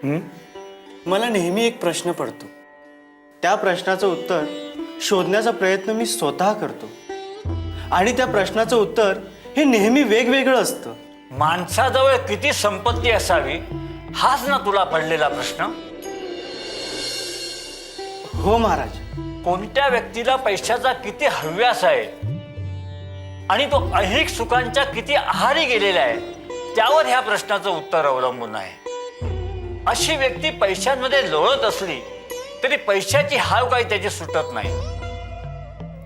मला नेहमी एक प्रश्न पडतो, त्या प्रश्नाचं उत्तर शोधण्याचा प्रयत्न मी स्वतः करतो, आणि त्या प्रश्नाचं उत्तर हे नेहमी वेगवेगळं असतं. माणसाजवळ किती संपत्ती असावी हाच ना तुला पडलेला प्रश्न? हो महाराज. कोणत्या व्यक्तीला पैशाचा किती हव्यास आहे आणि तो ऐहिक सुखांच्या किती आहारी गेलेला आहे त्यावर ह्या प्रश्नाचं उत्तर अवलंबून आहे. अशी व्यक्ती पैशांमध्ये लोळत असली तरी पैशाची हाव काही त्याची सुटत नाही.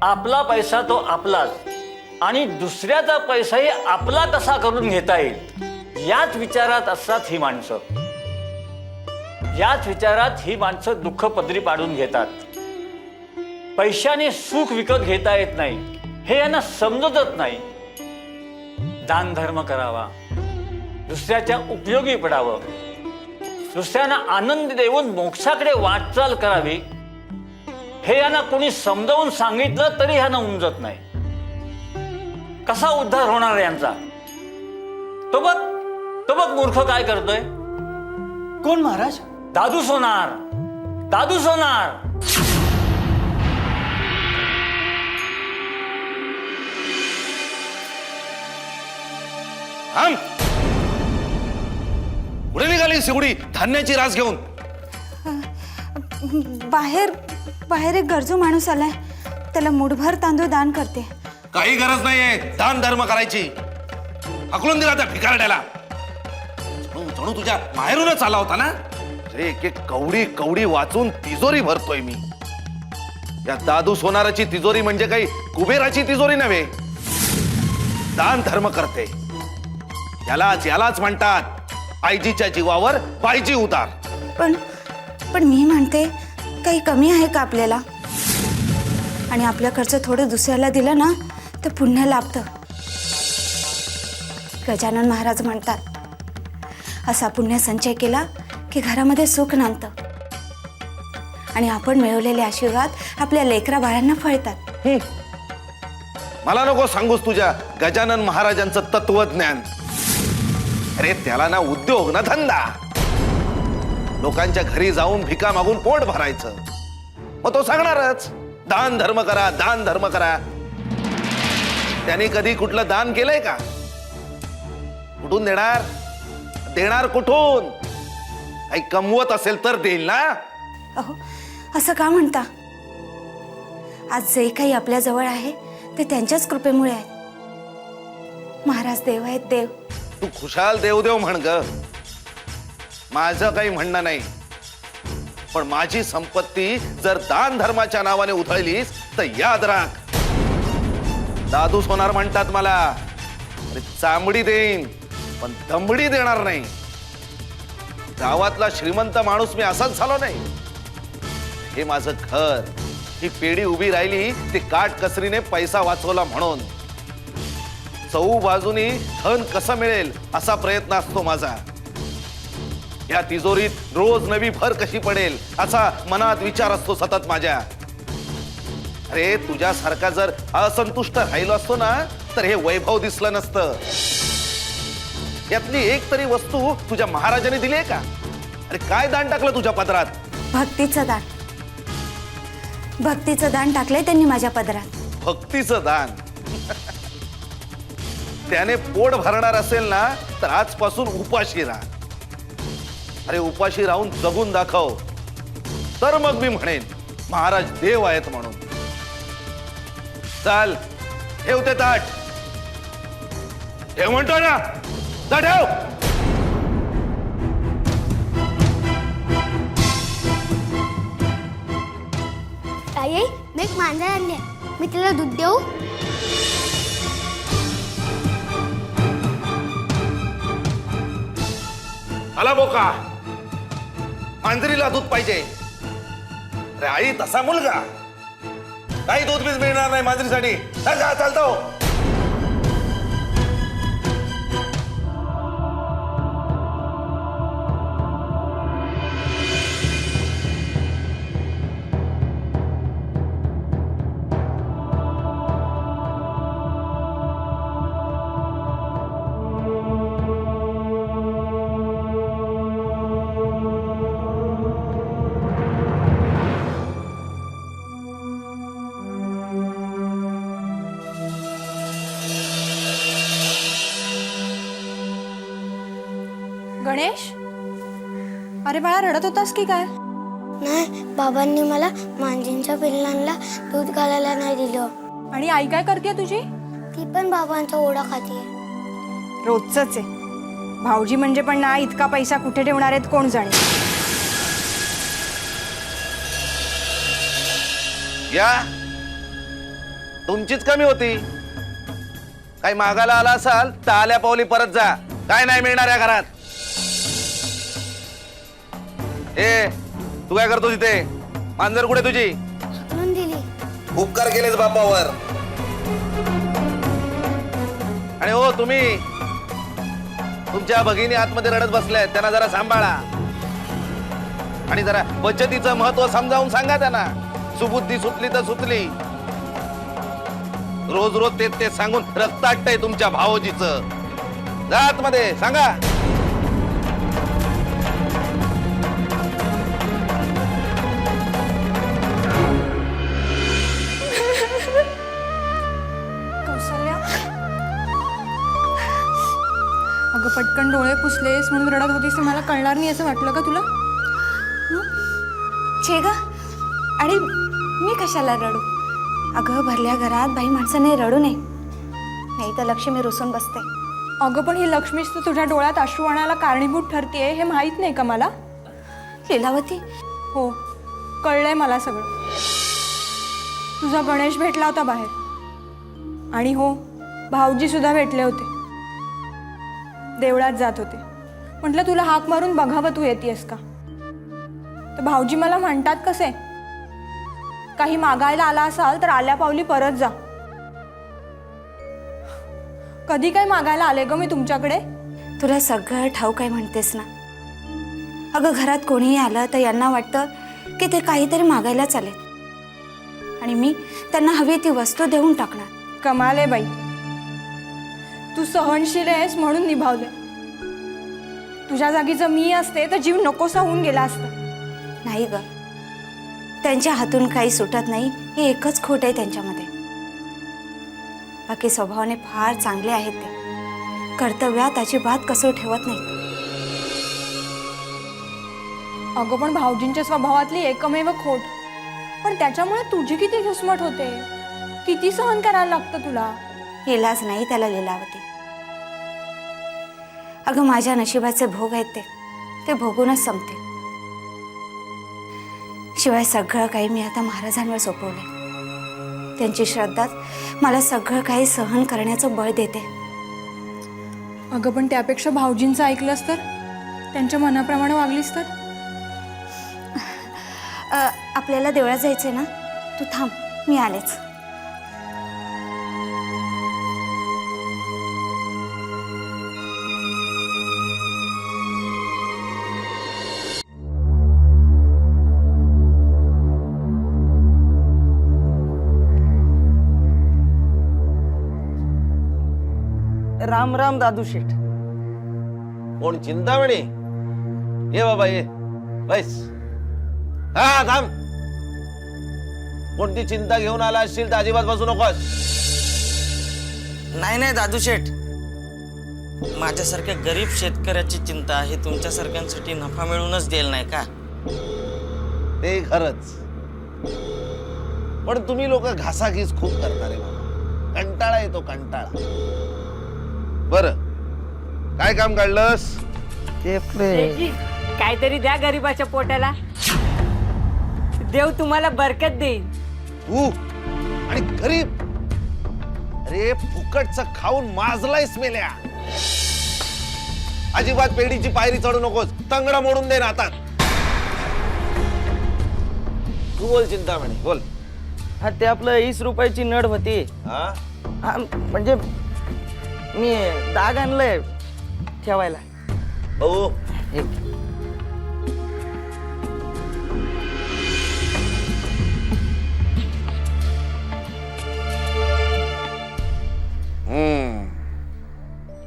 आपला पैसा तो आपलाच आणि दुसऱ्याचा पैसाही आपला कसा करून घेता येईल याच विचारात असतात ही माणसं. याच विचारात ही माणसं दुःख पदरी पाडून घेतात. पैशाने सुख विकत घेता येत नाही हे यांना समजतच नाही. दान धर्म करावा, दुसऱ्याच्या उपयोगी पडावं, दुसऱ्यांना आनंद देऊन मोक्षाकडे वाटचाल करावी हे यांना कोणी समजावून सांगितलं तरी ह्यांना उमजत नाही. कसा उद्धार होणार यांचा? तो बघ मूर्ख काय करतोय. कोण महाराज? दादू सोनार. दादू सोनार थांब. पुढे निघाली शेवडी धान्याची रास घेऊन. बाहेर एक गरजू माणूस आलाय, त्याला मुठभर तांदूळ दान करते. काही गरज नाहीये दान धर्म करायची. हकलून दिला त्या भिकारड्याला. जणू तुझ्या माहेरूनच आला होता ना. एक एक कवडी कवडी वाचून तिजोरी भरतोय मी. या दादू सोनाराची तिजोरी म्हणजे काही कुबेराची तिजोरी नव्हे. दान धर्म करते यालाच म्हणतात आईजीच्या जीवावर पायजी उतार. पण मी म्हणते, काही कमी आहे का आपल्याला? आणि आपल्याकडचं थोडं दुसऱ्याला दिलं ना तर पुण्य लाभतं. गजानन महाराज म्हणतात, असा पुण्य संचय केला की घरामध्ये सुख नांदतं आणि आपण मिळवलेले आशीर्वाद आपल्या लेकरा बाळांना फळतात. मला नको सांगूस तुझ्या गजानन महाराजांचं तत्वज्ञान. अरे त्याला ना उद्योग ना धंदा. लोकांच्या घरी जाऊन भिका मागून पोट भरायचं. मग तो सांगणारच दान धर्म करा, दान धर्म करा. त्याने कधी कुठलं दान केलंय का? कुठून देणार कुठून? काही कमवत असेल तर देईल ना. अहो, असं का म्हणता? आज जे काही आपल्या जवळ आहे ते त्यांच्याच कृपेमुळे आहे. महाराज देव आहेत, देव. तू खुशाल देव म्हण ग. माझं काही म्हणणं नाही, पण माझी संपत्ती जर दान धर्माच्या नावाने उधळलीस तर याद राख, दादू सोनार म्हणतात मला. अरे चांबडी देईन पण दमडी देणार नाही. गावातला श्रीमंत माणूस मी असाच झालो नाही. हे माझं घर, ही पेढी उभी राहिली ती काटकसरीने पैसा वाचवला म्हणून. चहू बाजूनी धन कसं मिळेल असा प्रयत्न असतो माझा. या तिजोरीत रोज नवी भर कशी पडेल असा मनात विचार असतो सतत माझ्या. अरे तुझ्यासारखा जर असंतुष्ट राहिलो असतो ना तर हे वैभव दिसलं नसतं. यातली एक तरी वस्तू तुझ्या महाराजाने दिली आहे का? अरे काय दान टाकलं तुझ्या पदरात? भक्तीचं दान टाकलंय त्यांनी माझ्या पदरात. भक्तीचं दान? त्याने पोट भरणार असेल ना तर आजपासून उपाशी राहा. अरे उपाशी राहून जगून दाखव, तर मग मी म्हणेन महाराज देव आहेत म्हणून. चाल ठेवते ताट. ठेव म्हणतो ना, जा ठेव. आई, मी एक मांजर आणले, मी तिला दूध देऊ? आला बोका, मांजरीला दूध पाहिजे. अरे आई तसा मुलगा, काही दूध बीज मिळणार नाही मांजरीसाठी. चालतो. गणेश, अरे बाळा रडत होतास की काय? नाही, बाबांनी मला मांजींच्या पिल्लांना दूध घालायला नाही दिलं. आणि आई काय करते तुझी? ती पण बाबांचा ओढा खाते. रोजच आहे. भाऊजी म्हणजे पण ना इतका पैसा कुठे ठेवणार आहेत कोण जाणे. या तुमचीच कमी होती. काही मागायला आला असाल तर आल्या पावली परत जा. काय नाही मिळणार या घरात. ए तू काय करतो तिथे? मांजर कुठे तुझी? हाकलून दिली. उपकार केलेच बापावर. आणि हो तुम्ही तुमच्या भगिनी आतमध्ये रडत बसल्यात, त्यांना जरा सांभाळा आणि जरा बचतीचं महत्व समजावून सांगा त्यांना. सुबुद्धी सुटली तर सुटली. रोज रोज तेच ते सांगून रक्त आटतंय तुमच्या भावजीचं. जा आतमध्ये सांगा. कौसल्या, अगं पटकन डोळे पुसलेस म्हणून रडत होतीस ते मला कळणार नाही असं वाटलं का तुला? छे ग, आणि मी कशाला रडू? अगं भरल्या घरात बाई माणसाने रडू नये, नाही तर लक्ष्मी रुसून बसते. अगं पण ही लक्ष्मीच तर तुझ्या डोळ्यात अश्रू आणायला कारणीभूत ठरतेय हे माहित नाही का मला? लीलावती, हो, कळलंय मला सगळं. तुझा गणेश भेटला होता बाहेर. आणि हो, भाऊजी सुद्धा भेटले होते. देवळात जात होते. म्हटलं तुला हाक मारून बघावं तू येतेस का. तर भाऊजी मला म्हणतात कसे, काही मागायला आला असाल तर आल्या पावली परत जा. कधी काय मागायला आले ग मी तुमच्याकडे? तुला सगळं ठाऊक काय म्हणतेस ना. अगं घरात कोणीही आलं तर यांना वाटतं की ते काहीतरी मागायलाच आले आणि मी त्यांना हवी ती वस्तू देऊन टाकणार. कमाल आहे बाई, तू सहनशील आहेस म्हणून निभावले. तुझ्या जागी जर मी असते तर जीव नकोसा होऊन गेला असता. नाही ग, त्यांच्या हातून काही सुटत नाही हे एकच खोट आहे त्यांच्यामध्ये. बाकी स्वभावाने फार चांगले आहेत ते. कर्तव्यात अजिबात कसर ठेवत नाहीत. अगं पण भाऊजींच्या स्वभावातली एकमेव खोट, पण त्याच्यामुळे तुझी किती घुसमट होते, किती सहन करायला लागतं तुला. इलाज नाही त्याला लीलावती. अगं माझ्या नशिबाचे भोग आहेत ते भोगूनच संपतील. शिवाय सगळं काही मी आता महाराजांवर सोपवले. त्यांची श्रद्धाच मला सगळं काही सहन करण्याचं बळ देते. अगं पण त्यापेक्षा भाऊजींचं ऐकलंस तर, त्यांच्या मनाप्रमाणे वागलीस तर. आपल्याला देवळात जायचंय ना, तू थांब, मी आलेच. राम राम दादू शेठ. कोण? चिंतामणी? ये बाबा ये, बैस. हा थांब. कोणती चिंता घेऊन आला असशील तर अजिबात बसू नकोस. नाही नाही दादू शेठ, माझ्यासारख्या गरीब शेतकऱ्याची चिंता आहे तुमच्यासारख्यांसाठी नफा मिळवूनच देईल नाही का? ते खरंच, पण तुम्ही लोक घासाघीस खूप करता रे बाबा. कंटाळा येतो, कंटाळा. बर काय काम काढलंस? काहीतरी द्या गरीबाच्या पोटाला, देव तुम्हाला बरकत देईल. तू आणि गरीब? अरे फुकटचं खाऊन माजलायस मेल्या. अजिबात पेढीची पायरी चढू नकोस, तंगडा मोडून दे ना हातात. तू बोल चिंतामणी, बोल. हा ते आपलं 20 रुपयाची नड होती. हा हा म्हणजे मी डाग आणलंय ठेवायला. भाऊ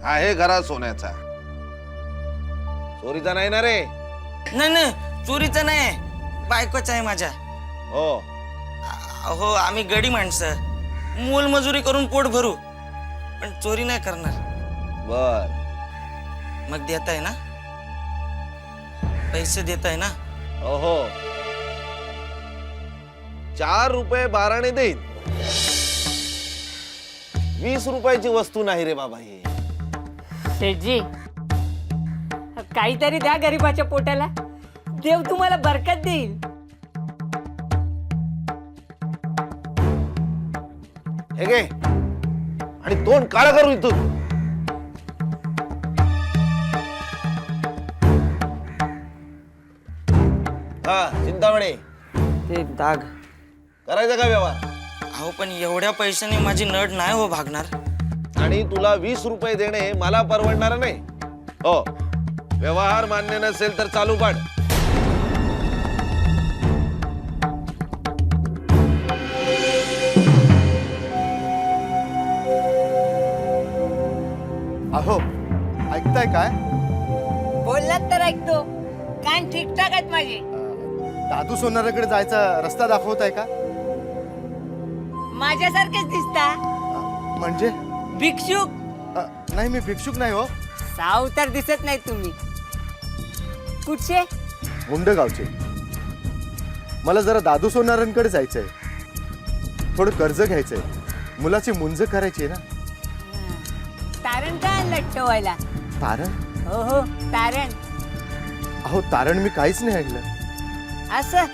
आहे घरात सोन्याचा. चोरीचा नाही ना रे? नाही नाही, चोरीचं नाही, बायकोच आहे माझ्या. हो हो, आम्ही गडी माणसं, मोलमजुरी करून पोट भरू, पण चोरी नाही करणार. बर. मग देताय ना? पैसे देताय ना? ओहो, 4 रुपये 12 आणे देईन. 20 रुपयाची वस्तू नाही रे बाबा ही. शेठजी, काहीतरी द्या गरीबाच्या पोटाला. देव तुम्हाला बरकत देईल. हे घे आणि तोंड काळं करू इथून. हा चिंतामणी, ते दाग. करायचा का व्यवहार? अहो पण एवढ्या पैशाने माझी नड नाही हो भागणार. आणि तुला 20 रुपये देणे मला परवडणार नाही. हो, व्यवहार मान्य नसेल तर चालू पाड. अहो, ऐकताय काय? बोललात तर ऐकतो. कान ठीकठाक आहेत माझे. दादू सोनाराकडे जायचा रस्ता दाखवताय का? माझ्यासारखेच दिसता. म्हणजे भिक्षुक. नाही, मी भिक्षुक नाही हो. साव तर दिसत नाही तुम्ही. कुठचे? मुंडगावचे. मला जरा दादू सोनारांकडे जायचंय. थोडं कर्ज घ्यायचंय. मुलाची मुंज करायची ना. तारण काय आणलं ठेवायला? तारण? हो हो, तारण. अहो, तारण मी काहीच नाही ऐकलं. असं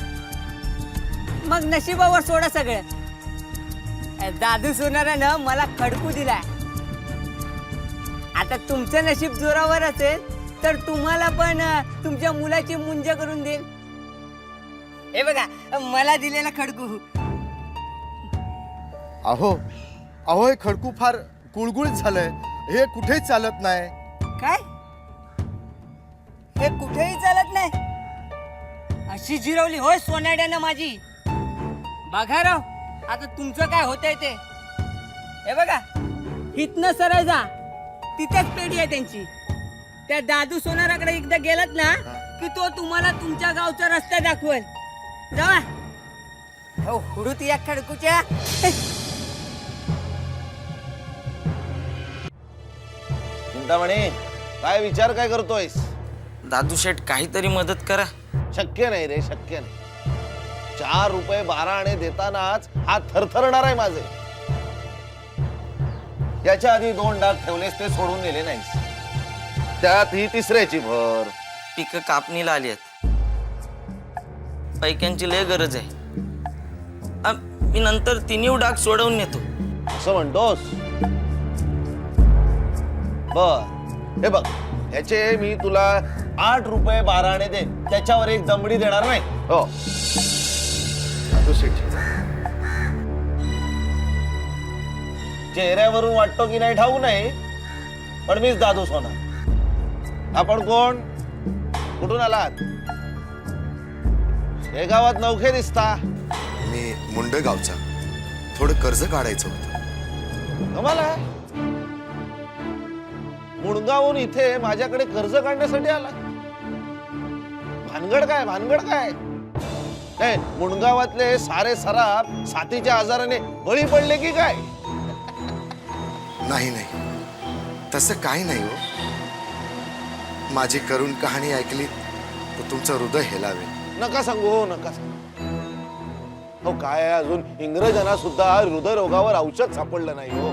मग नशिबावर सोडा सगळं. दादू सोनारानं मला खडकू दिलाय. आता तुमचं नशीब जोरावर असेल तर तुम्हाला पण तुमच्या मुलाची मुंज करून देईल. हे बघा, मला दिलेला खडकू. अहो अहो, हे खडकू फार गुळगुळीत झालंय. हे कुठेच चालत नाही. काय? हे कुठेही चालत नाही? अशी जिरवली होय सोनाड्यानं माझी. बघा राव, आता तुमचं काय होतंय ते. हे बघा, इथनं सरळ जा, तिथेच पेढी आहे त्यांची. त्या दादू सोनाराकडे एकदा गेलात ना की तो तुम्हाला तुमच्या गावचा रस्ता दाखवेल. जावा. हो, हुडूत या खडकूच्या. चिंतामणी, काय विचार काय करतोयस? दादू शेठ काहीतरी मदत करा. शक्य नाही रे, शक्य नाही. 4 रुपये 12 आणे देतानाच हात थरथरणार आहे माझे. याच्या आधी 2 डाग ठेवलेस, ते सोडून दिले नाहीस. त्यात ही तिसऱ्याची भर. पिकं कापणीला आली आहेत. पैक्यांची लय गरज आहे. मी नंतर 3 डाग सोडवून नेतो. असं म्हणतोस? बर, हे बघ, याचे मी तुला 8 रुपये 12 आणे दे. त्याच्यावर एक दमडी देणार नाही. हो. दादू शेठजी, चेहऱ्यावरून वाटतो की नाही ठाऊक नाही, पण मीच दादू सोनार. आपण कोण? कुठून आलात? हे गावात नवखे दिसता. मी मुंडगावचा. थोडं कर्ज काढायचं होतं. कमाला, मुंडगावहून इथे माझ्याकडे कर्ज काढण्यासाठी आला? भानगड काय, भानगड काय? नाही, मुंडगावातले सारे सराफ साथीच्या आजाराने बळी पडले की काय? नाही नाही, तसं काही नाही हो. माझी करुण कहाणी ऐकली तर तुमचं हृदय हेलावे. नका सांगू हो, नका सांगू. हो, काय आहे, अजून इंग्रजांना सुद्धा हृदयरोगावर औषध सापडलं नाही हो.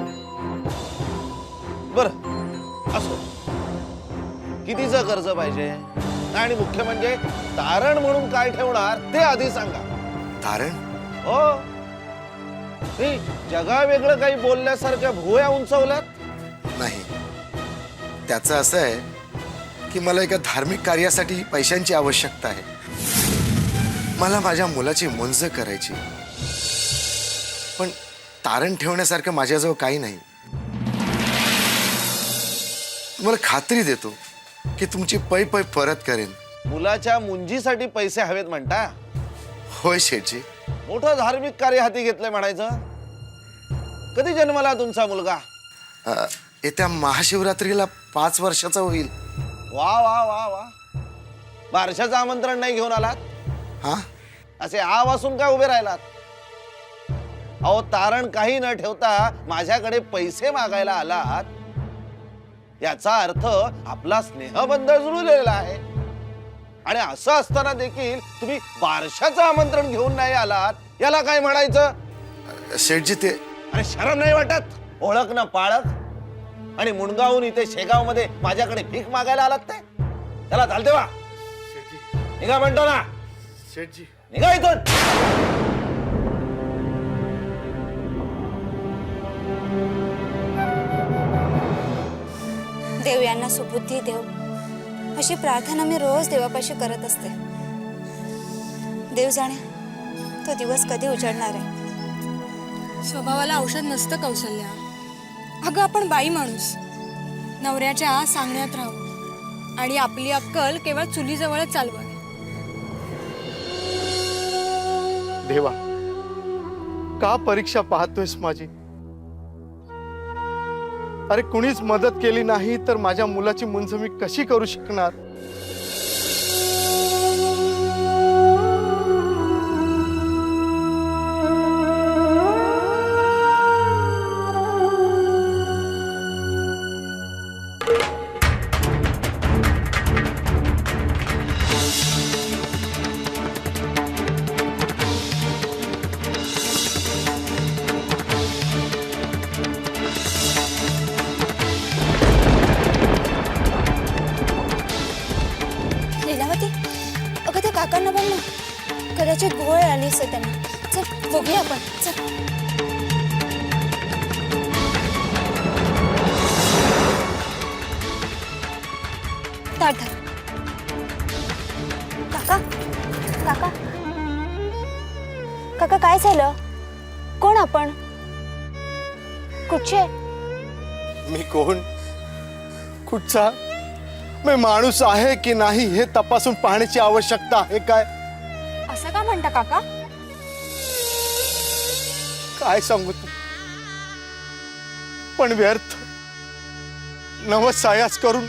बर, असो. कितीचं कर्ज पाहिजे? आणि मुख्य म्हणजे तारण म्हणून काय ठेवणार ते आधी सांगा. तारण? हो, जगा वेगळं काही बोलल्यासारख्या भुवया उंचवल्यात. नाही, त्याचं असं आहे की मला एका धार्मिक कार्यासाठी पैशांची आवश्यकता आहे. मला माझ्या मुलाची मुंज करायची. पण तारण ठेवण्यासारखं माझ्याजवळ काही नाही. तुम्हाला खात्री देतो की तुमची पै पै परत करेन. मुलाच्या मुंजीसाठी पैसे हवेत म्हणता? होय शेठजी. मोठं धार्मिक कार्य हाती घेतलंय म्हणायचं. कधी जन्मला तुमचा मुलगा? येत्या महाशिवरात्रीला 5 वर्षाचा होईल. वा वा वा वा. बारशाचं आमंत्रण नाही घेऊन आलात? हा, असे आ वासून काय उभे राहिलात? अहो, तारण काही न ठेवता माझ्याकडे पैसे मागायला आलात, याचा अर्थ आपला स्नेहबंध जुळलेला आहे. आणि असं असताना देखील तुम्ही बारशाचं आमंत्रण घेऊन नाही आलात, याला काय म्हणायचं? शेठजी ते अरे शरम नाही वाटत? ओळख ना पाळख आणि मुंडगावहून इथे शेगाव मध्ये माझ्याकडे भीक मागायला आलात ते? त्याला चालते वा, निघा म्हणतो ना, शेठजी निघा इथून. देव यांना सुबुद्धी देव, अशी प्रार्थना मी रोज देवापाशी करत असते. देव जाणे तो दिवस कधी उजाडणार आहे. स्वभावाला औषध नसतं कौशल्या. अगं आपण बाई माणूस, नवऱ्याच्या सांगण्यात राहू आणि आपली अक्कल केवळ चुलीजवळच चालवावी. देवा, का परीक्षा पाहतोयस माझी? अरे कुणीच मदत केली नाही तर माझ्या मुलाची मुंज मी कशी करू शकणार? लीलावती, अगं त्या काकांना बघ ना, कदाचित गोळ आली असेल त्यांना. चल बघूया आपण, चल. ताट धर. काका, काका, काका काय झालं? कोण आपण? कुठचे? मी कोण, कुठचा, मी माणूस आहे की नाही हे तपासून पाहण्याची आवश्यकता आहे काय? असं का म्हणता काका? काय सांगू तू, पण व्यर्थ. नवसायास करून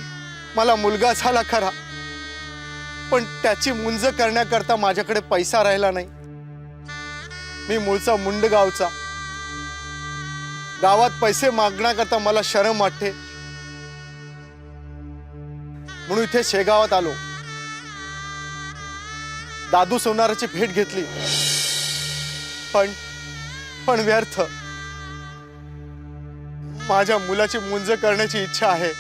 मला मुलगा झाला खरा, पण त्याची मुंज करण्याकरता माझ्याकडे पैसा राहिला नाही. मी मूळचा मुंडगावचा. गावात पैसे मागण्याकरता मला शरम वाटते, म्हणून इथे शेगावात आलो. दादू सोनाराची भेट घेतली, पण व्यर्थ. माझ्या मुलाची मुंज करण्याची इच्छा आहे.